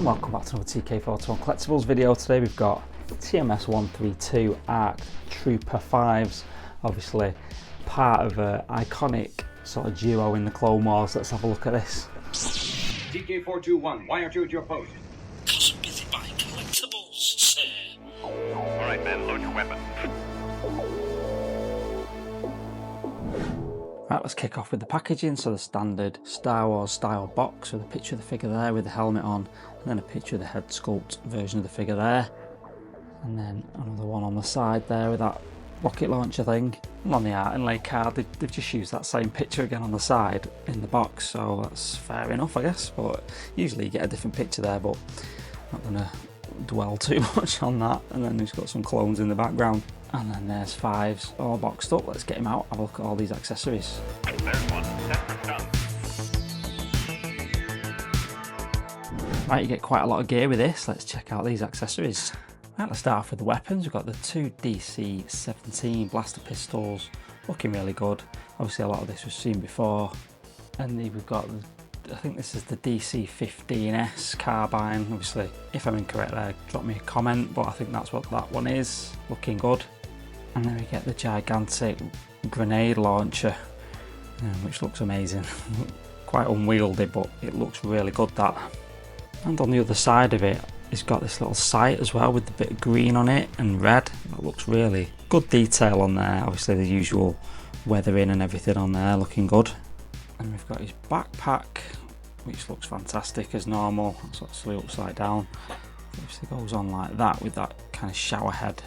and welcome back to another TK Photo and Collectibles video. Today we've got TMS132 Arc Trooper 5s, obviously part of an iconic sort of duo in the Clone Wars. Let's have a look at this. TK421, why aren't you at your post? Because I'm busy buying collectibles, sir. Alright men, load your weapon. Right, let's kick off with the packaging. So the standard Star Wars style box with a picture of the figure there with the helmet on, and then a picture of the head sculpt version of the figure there, and then another one on the side there with that rocket launcher thing. And on the art inlay card they've just used that same picture again on the side in the box, so that's fair enough I guess, but usually you get a different picture there, but I'm not going to dwell too much on that. And then we've got some clones in the background. And then there's 5s all boxed up. Let's get him out, have a look at all these accessories. There's one. Done. Right, you get quite a lot of gear with this. Let's check out these accessories. Right, let's start off with the weapons. We've got the two DC-17 blaster pistols, looking really good. Obviously a lot of this was seen before. And then we've got, I think this is the DC-15S carbine. Obviously, if I'm incorrect there, drop me a comment, but I think that's what that one is. Looking good. And then we get the gigantic grenade launcher, which looks amazing. Quite unwieldy, but it looks really good, that. And on the other side of it, it's got this little sight as well with the bit of green on it and red. That looks really good detail on there. Obviously the usual weathering and everything on there, looking good. And we've got his backpack, which looks fantastic as normal. It's actually upside down. Obviously goes on like that with that kind of shower head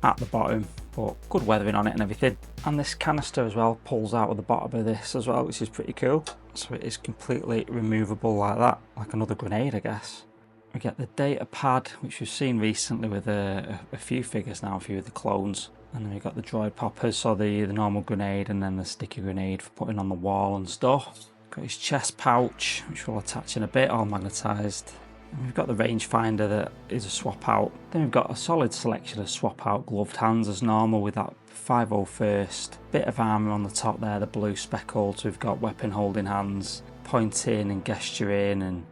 at the bottom, but good weathering on it and everything. And this canister as well pulls out of the bottom of this as well, which is pretty cool. So it is completely removable like that, like another grenade I guess. We get the data pad, which we've seen recently with a few figures now, a few of the clones. And then we've got the droid poppers, so the normal grenade and then the sticky grenade for putting on the wall and stuff. Got his chest pouch, which we'll attach in a bit, all magnetised. And we've got the rangefinder that is a swap out. Then we've got a solid selection of swap out gloved hands as normal with that 501st. Bit of armour on the top there, the blue speckled. So we've got weapon holding hands, pointing and gesturing, and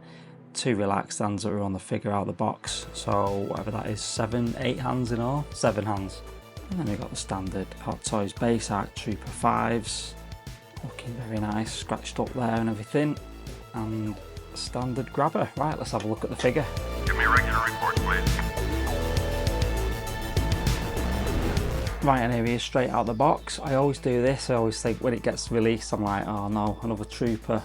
2 relaxed hands that are on the figure out of the box. So whatever that is, 7, 8 hands in all? 7 hands. And then we've got the standard Hot Toys base Arc Trooper 5s. Looking very nice, scratched up there and everything. And standard grabber. Right, let's have a look at the figure. Give me a regular report, please. Right, and here he is straight out of the box. I always do this. I always think when it gets released, I'm like, oh no, another trooper,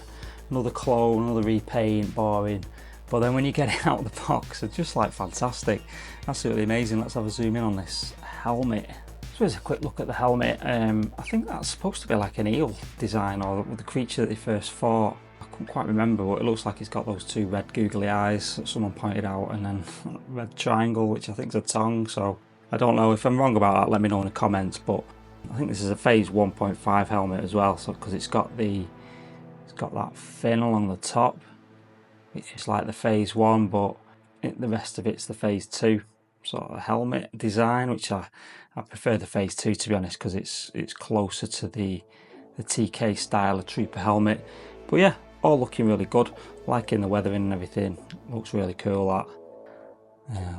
another clone, another repaint, boring. But then when you get it out of the box, it's just like fantastic. Absolutely amazing. Let's have a zoom in on this helmet. So here's a quick look at the helmet. I think that's supposed to be like an eel design, or the creature that they first fought. I couldn't quite remember, but it looks like it's got those 2 red googly eyes that someone pointed out, and then red triangle, which I think is a tongue. So I don't know if I'm wrong about that, let me know in the comments, but I think this is a phase 1.5 helmet as well, so because it's got that fin along the top, which is like the phase 1, but the rest of it's the phase 2 sort of helmet design, which I prefer the phase 2 to be honest, because it's closer to the TK style of trooper helmet. But yeah, all looking really good, liking the weathering and everything, looks really cool that.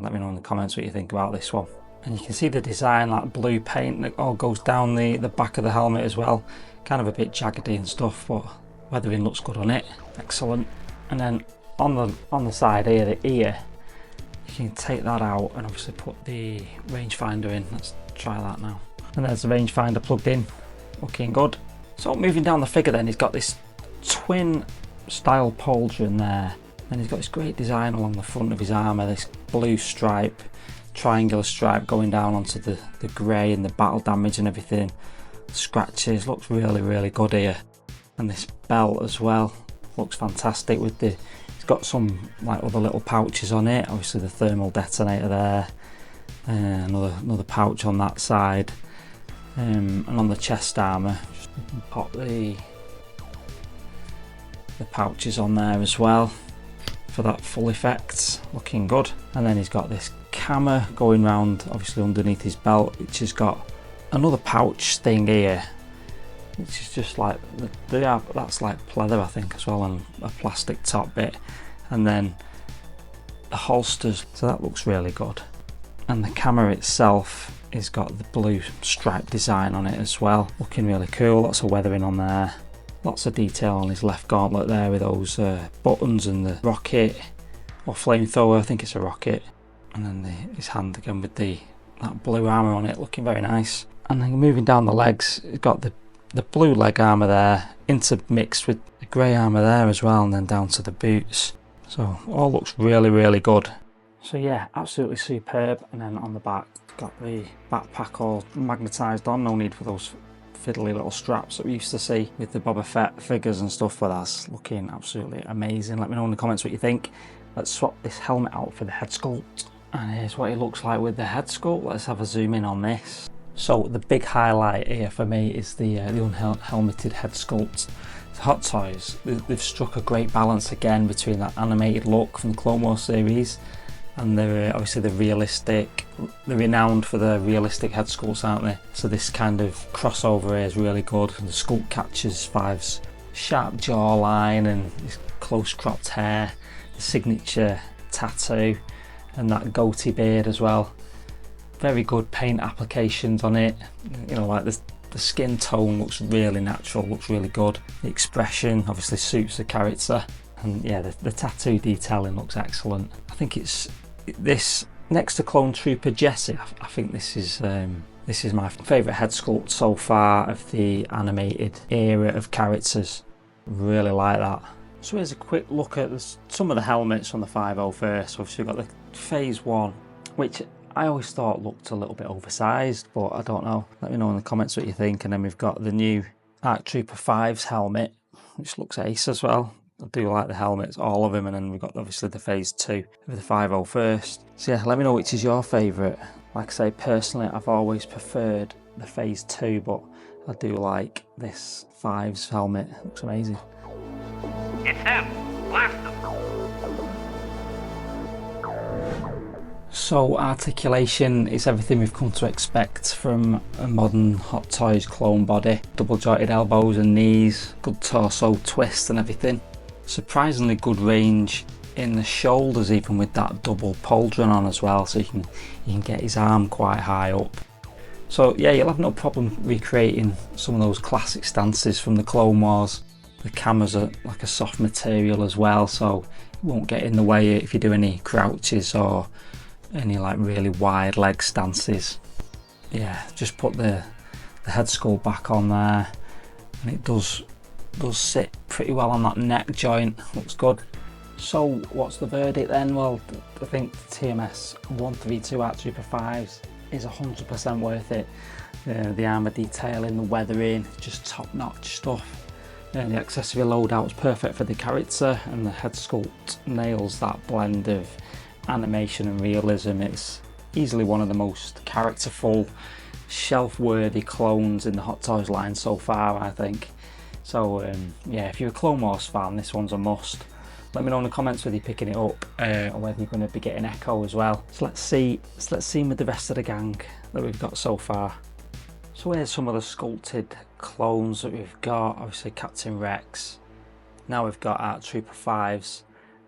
Let me know in the comments what you think about this one. And you can see the design, like blue paint that all goes down the back of the helmet as well, kind of a bit jaggedy and stuff, but weathering looks good on it, excellent. And then on the side here, the ear, you can take that out and obviously put the rangefinder in. Let's try that now. And there's the rangefinder plugged in, looking good. So moving down the figure then, he's got this twin style pauldron there. Then he's got this great design along the front of his armour, this blue stripe, triangular stripe going down onto the grey and the battle damage and everything. Scratches, looks really, really good here. And this belt as well, looks fantastic with the, it's got some like other little pouches on it, obviously the thermal detonator there, another pouch on that side, and on the chest armour, just pop the pouches on there as well for that full effect, looking good. And then he's got this camera going round obviously underneath his belt, which has got another pouch thing here, which is just like that's like pleather I think as well, and a plastic top bit. And then the holsters, so that looks really good. And the camera itself has got the blue stripe design on it as well, looking really cool. Lots of weathering on there, lots of detail on his left gauntlet there with those buttons and the rocket or flamethrower, I think it's a rocket, and then his hand again with that blue armour on it, looking very nice. And then moving down the legs, it's got the blue leg armour there intermixed with the grey armour there as well, and then down to the boots. So all looks really, really good. So yeah, absolutely superb. And then on the back, got the backpack all magnetised on, no need for those fiddly little straps that we used to see with the Boba Fett figures and stuff, but that's looking absolutely amazing. Let me know in the comments what you think. Let's swap this helmet out for the head sculpt. And here's what it looks like with the head sculpt. Let's have a zoom in on this. So the big highlight here for me is the unhelmeted head sculpt. The Hot Toys, they've struck a great balance again between that animated look from the Clone Wars series and obviously the realistic. They're renowned for the realistic head sculpts, aren't they? So this kind of crossover here is really good. And the sculpt catches Five's sharp jawline and his close cropped hair, the signature tattoo, and that goatee beard as well. Very good paint applications on it. You know, like the skin tone looks really natural, looks really good. The expression obviously suits the character, and yeah, the tattoo detailing looks excellent. I think it's this next to Clone Trooper Jesse. I think this is my favourite head sculpt so far of the animated era of characters. Really like that. So here's a quick look at some of the helmets from the 5.0 first. Obviously we've got the Phase 1, which I always thought looked a little bit oversized, but I don't know. Let me know in the comments what you think. And then we've got the new Arc Trooper 5's helmet, which looks ace as well. I do like the helmets, all of them. And then we've got obviously the Phase 2 of the 5.0 first. So yeah, let me know which is your favourite. Like I say, personally, I've always preferred the Phase 2, but I do like this 5's helmet. It looks amazing. It's them. Blast them. So articulation is everything we've come to expect from a modern Hot Toys clone body. Double jointed elbows and knees, good torso twist and everything. Surprisingly good range in the shoulders, even with that double pauldron on as well, so you can get his arm quite high up. So yeah, you'll have no problem recreating some of those classic stances from the Clone Wars. The cameras are like a soft material as well, so it won't get in the way if you do any crouches or any like really wide leg stances. Yeah, just put the head sculpt back on there, and it does sit pretty well on that neck joint. Looks good. So what's the verdict then? Well, I think the TMS132 Arc Trooper 5s is 100% worth it. The armour detailing, the weathering, just top-notch stuff. The accessory loadout is perfect for the character, and the head sculpt nails that blend of animation and realism. It's easily one of the most characterful, shelf-worthy clones in the Hot Toys line so far, I think. So yeah, if you're a Clone Wars fan, this one's a must. Let me know in the comments whether you're picking it up or whether you're going to be getting Echo as well. So let's see with the rest of the gang that we've got so far. So here's some of the sculpted clones that we've got. Obviously Captain Rex. Now we've got Arc Trooper 5s,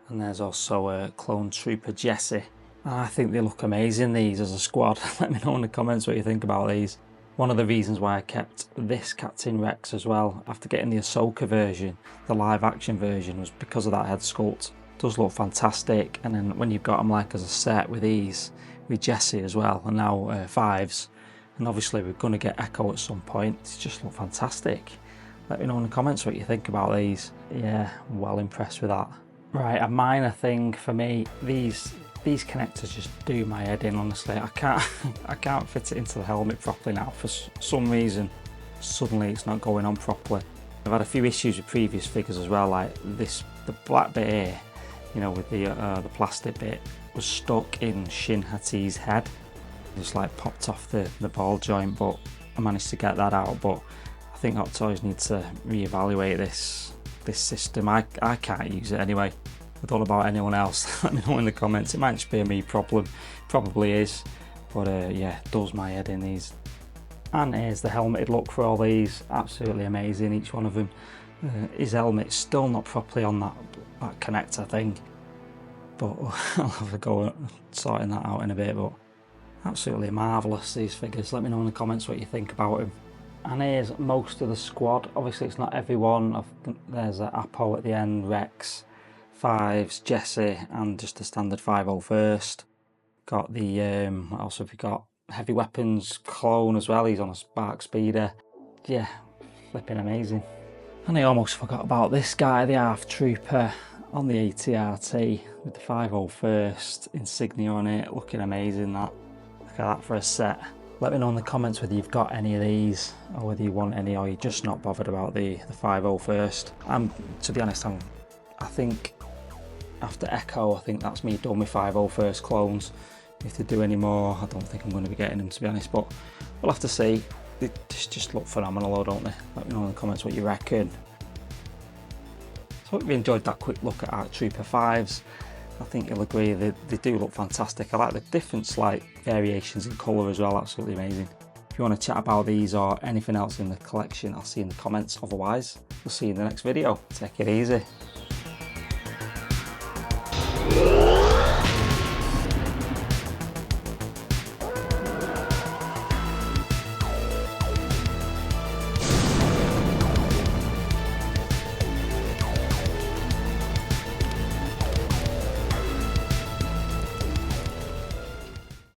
and there's also a Clone Trooper Jesse. And I think they look amazing, these, as a squad. Let me know in the comments what you think about these. One of the reasons why I kept this Captain Rex as well after getting the Ahsoka version, the live action version, was because of that head sculpt. It does look fantastic, and then when you've got them like as a set with these, with Jesse as well, and now 5s, and obviously we're going to get Echo at some point, it just look fantastic. Let me know in the comments what you think about these. Yeah, I'm well impressed with that. Right, a minor thing for me, these connectors just do my head in, honestly. I can't fit it into the helmet properly now. For some reason, suddenly it's not going on properly. I've had a few issues with previous figures as well, like the black bit here, you know, with the plastic bit, was stuck in Shin Hati's head. It just like popped off the ball joint, but I managed to get that out. But I think Hot Toys need to reevaluate this system. I can't use it anyway. I don't know about anyone else. Let me know in the comments. It might just be a me problem, probably is, but yeah, it does my head in these. And here's the helmeted look for all these. Absolutely amazing, each one of them. His helmet's still not properly on that connector thing. but I'll have a go at sorting that out in a bit. But absolutely marvellous, these figures. Let me know in the comments what you think about them. And here's most of the squad. Obviously it's not everyone. There's an Apo at the end, Rex, Fives, Jesse, and just a standard 501st. Got the, what else have we got? Heavy weapons clone as well, he's on a spark speeder. Yeah, flipping amazing. And I almost forgot about this guy, the half trooper on the ATRT with the 501st insignia on it, looking amazing that. Look at that for a set. Let me know in the comments whether you've got any of these or whether you want any or you're just not bothered about the 501st. To be honest, I think after Echo, I think that's me done with 501st clones. If they do any more, I don't think I'm going to be getting them, to be honest, but we'll have to see. They just look phenomenal, don't they? Let me know in the comments what you reckon. So I hope you enjoyed that quick look at our Trooper 5s. I think you'll agree they do look fantastic. I like the different slight variations in colour as well, absolutely amazing. If you want to chat about these or anything else in the collection, I'll see you in the comments. Otherwise, we'll see you in the next video. Take it easy.